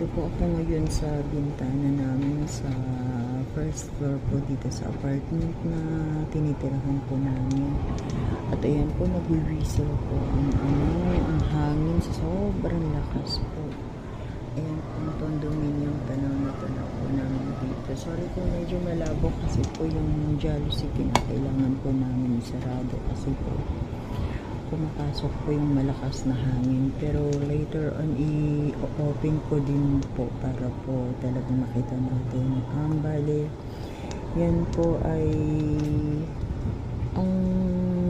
Nandito po ako ngayon sa bintana namin sa first floor po dito sa apartment na tinitirahan po namin. At ayan po, nag-whistle po ang hangin sa sobrang lakas po. Ayan po ang condominium, tanaw na tanaw po namin dito. Sorry po, medyo malabo kasi po yung jalousie kinakailangan po namin sarado kasi po pumapasok po yung malakas na hangin, pero later on i-open ko din po para po talagang makita natin. Bale, yan po ay ang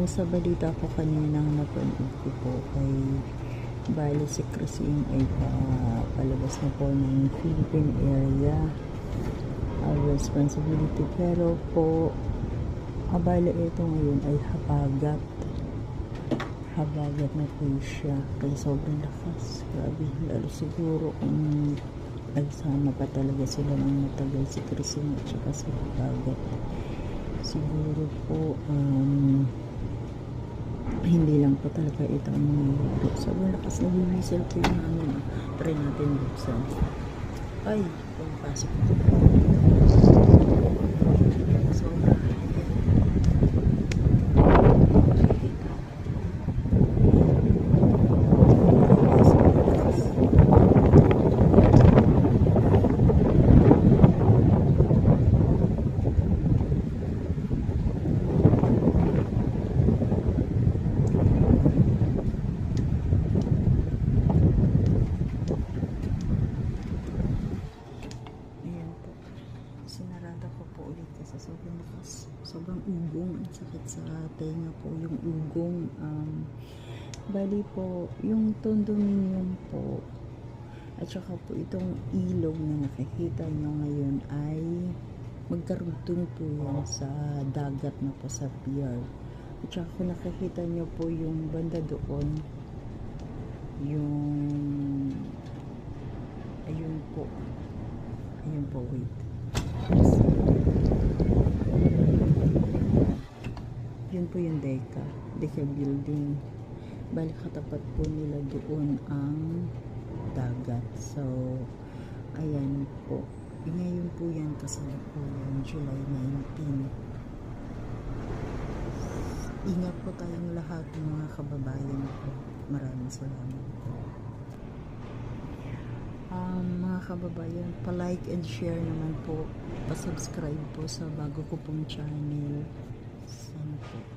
sa balita ko kaninang napanood ko po ay bale si Christine ay palabas na po ng Philippine area responsibility, pero po bale ito ngayon ay habagat na po siya kaya sobrang lakas, grabe. Lalo siguro kung nagsama pa talaga sila ng matagal si Christine at saka si habagat, siguro po hindi lang po talaga ito ang nangyayari. Sobrang lakas na whistle po yung namin. Try natin buksan. Ay, pumapasok ito. Sobrang sinarada ko po ulit kasi sobrang lakas, sobrang ugong, ang sakit sa tenga po yung ugong. Bali po yung condominium po at saka po itong ilog na nakikita nyo ngayon ay magkarugtong po yan sa dagat na po sa pier. At saka kung nakikita nyo po yung banda doon, yung ayun po, wait, yun po yung Deca building. Balik katapat po nila doon ang dagat. So ayan po, ngayon po yan kasalukuyan July 19. Ingat po tayong lahat mga kababayan po. Maraming salamat po. Mga kababayan, pa-like and share naman po, pa-subscribe po sa bago ko pong channel. Sana po.